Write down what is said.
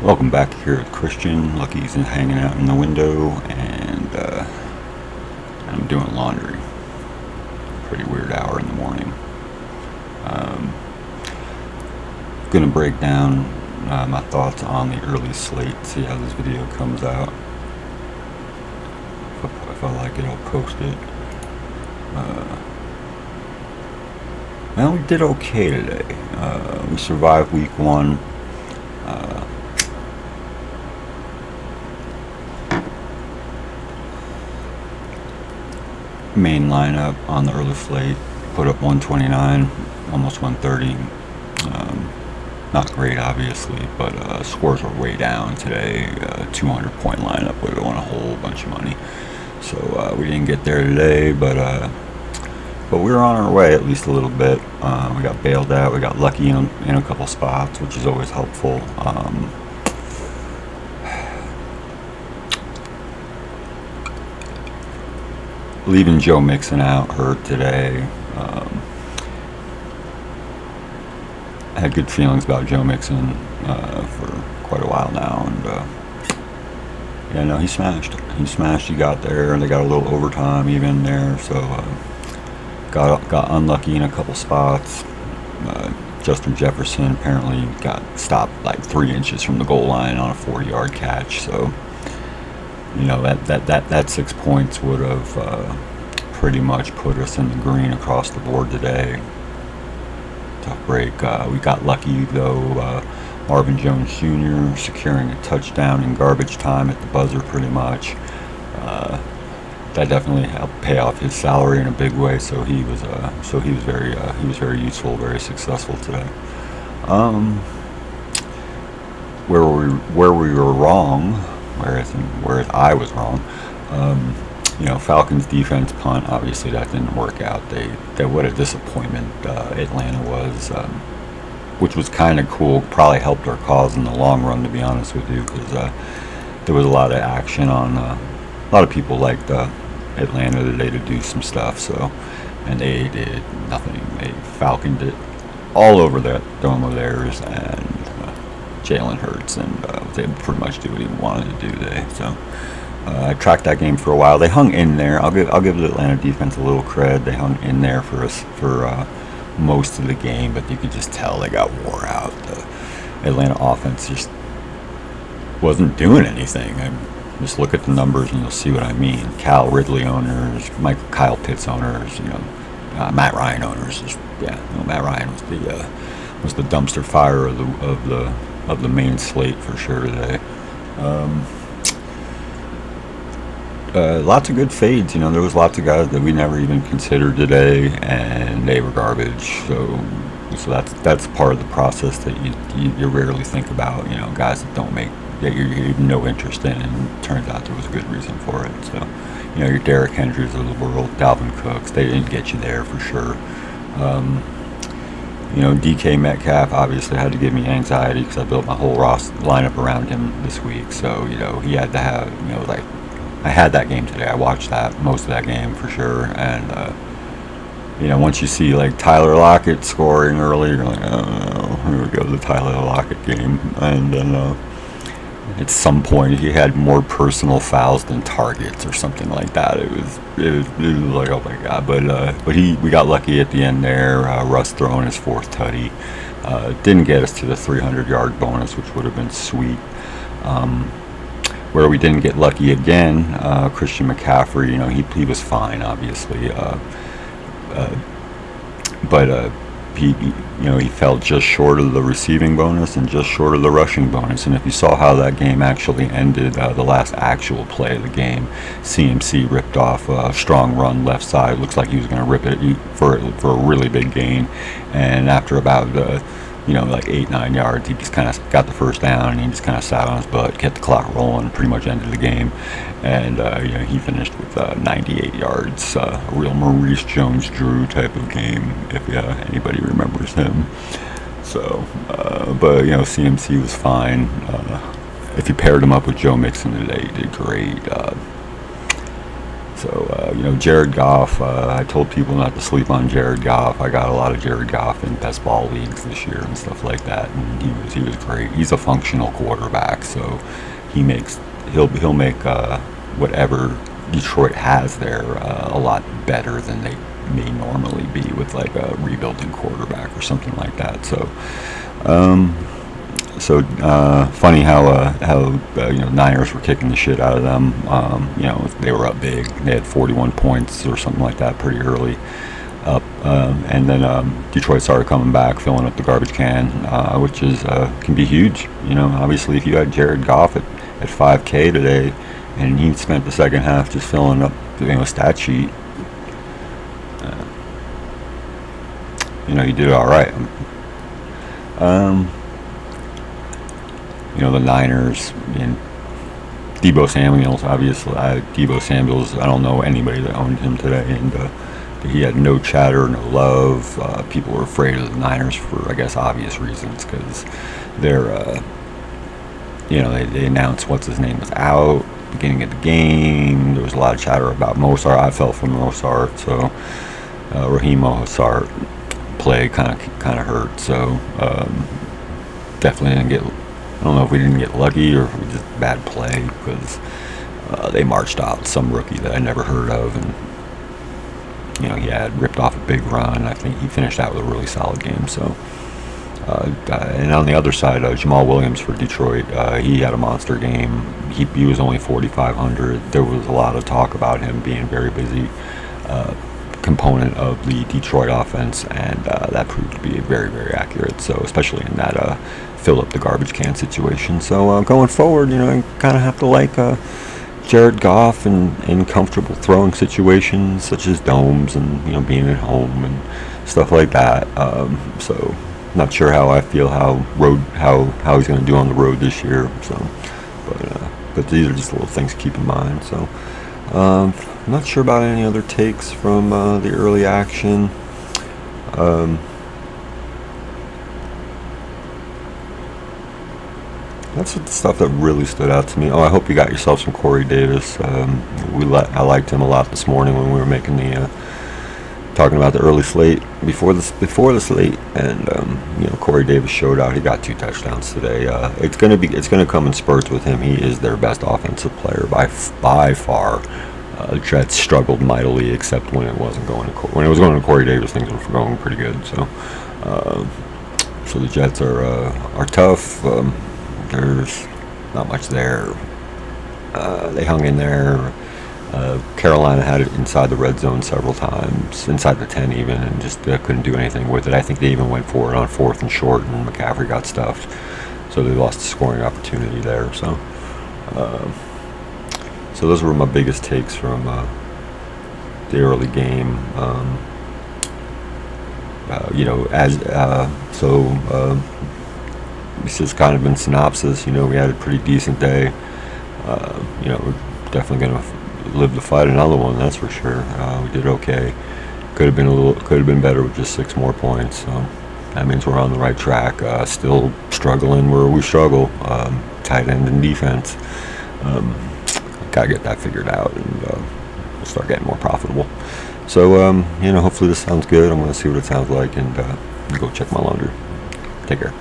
Welcome back here at Christian. Lucky's hanging out in the window, and I'm doing laundry. Pretty weird hour in the morning. Um, gonna break down my thoughts on the early slate, see how this video comes out. If I like it, I'll post it. Well, we did okay today. We survived week one. Main lineup on the early slate put up 129, almost 130. Not great, obviously, but scores were way down today. 200-point lineup would have won a whole bunch of money. So we didn't get there today, but we were on our way at least a little bit. We got bailed out. We got lucky in a couple spots, which is always helpful. Leaving Joe Mixon out hurt today. I had good feelings about Joe Mixon for quite a while now, and he smashed. He got there, and they got a little overtime even there, so got unlucky in a couple spots. Justin Jefferson apparently got stopped like 3 inches from the goal line on a 40-yard catch, so that 6 points would have pretty much put us in the green across the board today. Tough break. We got lucky though. Marvin Jones Jr. securing a touchdown in garbage time at the buzzer, pretty much. That definitely helped pay off his salary in a big way. So he was very useful, very successful today. Where we were wrong, whereas I was wrong. Falcons defense punt, obviously that didn't work out. What a disappointment Atlanta was, which was kind of cool. Probably helped our cause in the long run, to be honest with you, because there was a lot of action on. A lot of people liked Atlanta today to do some stuff. So, and they did nothing. They falconed it all over that dome of theirs, and Jalen Hurts and was able to pretty much do what he wanted to do today. So. I tracked that game for a while. They hung in there. I'll give the Atlanta defense a little cred. They hung in there for most of the game, but you could just tell they got wore out. The Atlanta offense just wasn't doing anything. Just look at the numbers and you'll see what I mean. Cal Ridley owners, Kyle Pitts owners, Matt Ryan owners. Matt Ryan was the dumpster fire of the main slate for sure today. Lots of good fades. There was lots of guys that we never even considered today, and they were garbage. So that's part of the process that you rarely think about. Guys that you have no interest in, and it turns out there was a good reason for it. So, your Derrick Henrys of the world, Dalvin Cooks, they didn't get you there for sure. DK Metcalf obviously had to give me anxiety because I built my whole lineup around him this week. So he had to have I had that game today. I watched most of that game for sure, and once you see like Tyler Lockett scoring early, you're like, oh no, here we go, the Tyler Lockett game. And then at some point he had more personal fouls than targets or something like that. It was like, oh my god. But we got lucky at the end there. Russ throwing his fourth tutty didn't get us to the 300-yard bonus, which would have been sweet. Where we didn't get lucky again, Christian McCaffrey, he was fine, obviously, but he fell just short of the receiving bonus and just short of the rushing bonus. And if you saw how that game actually ended, the last actual play of the game, CMC ripped off a strong run left side. Looks like he was going to rip it for a really big gain, and after about 8-9 yards, he just kind of got the first down, and he just kind of sat on his butt, kept the clock rolling, pretty much ended the game. And he finished with 98 yards, a real Maurice Jones-Drew type of game, if anybody remembers him. So, but CMC was fine. If you paired him up with Joe Mixon today, he did great. So, Jared Goff, I told people not to sleep on Jared Goff. I got a lot of Jared Goff in best ball leagues this year and stuff like that, and he was great. He's a functional quarterback, so he'll make whatever Detroit has there a lot better than they may normally be with like a rebuilding quarterback or something like that. Funny how Niners were kicking the shit out of them. They were up big. They had 41 points or something like that pretty early up, and then Detroit started coming back, filling up the garbage can, which can be huge. Obviously, if you had Jared Goff at 5K today, and he spent the second half just filling up the stat sheet, he did all right. The Niners and Deebo Samuels, obviously. Deebo Samuels, I don't know anybody that owned him today, and he had no chatter, no love. People were afraid of the Niners for, I guess, obvious reasons, because they're, they announced what's his name was out beginning of the game. There was a lot of chatter about Mostert. I fell for Mostert, so Raheem Mostert play kind of hurt. So definitely didn't get. I don't know if we didn't get lucky or if we just bad play, because they marched out some rookie that I never heard of, and he had ripped off a big run. I think he finished out with a really solid game. So, and on the other side, Jamal Williams for Detroit, he had a monster game. He was only 4,500. There was a lot of talk about him being very busy component of the Detroit offense, and that proved to be very, very accurate. So, especially in that fill up the garbage can situation. So going forward, you kind of have to like Jared Goff in comfortable throwing situations such as domes and being at home and stuff like that. So not sure how I feel how he's going to do on the road this year. So, but these are just little things to keep in mind. So I'm not sure about any other takes from the early action. That's the stuff that really stood out to me. Oh, I hope you got yourself some Corey Davis. I liked him a lot this morning when we were making the talking about the early slate before the slate, and Corey Davis showed out. He got 2 touchdowns today. It's gonna come in spurts with him. He is their best offensive player by far. The Jets struggled mightily, except when it wasn't going to when it was going to Corey Davis, things were going pretty good. So the Jets are tough. There's not much there. They hung in there. Carolina had it inside the red zone several times, inside the 10 even, and just couldn't do anything with it. I think they even went for it on 4th and short, and McCaffrey got stuffed. So they lost the scoring opportunity there. So those were my biggest takes from the early game. This has kind of been synopsis. We had a pretty decent day. We're definitely going to live to fight another one, that's for sure. We did okay. Could have been better with just 6 more points. So that means we're on the right track. Still struggling where we struggle. Tight end and defense. Gotta get that figured out, and we'll start getting more profitable. So hopefully this sounds good. I'm going to see what it sounds like, and go check my laundry. Take care.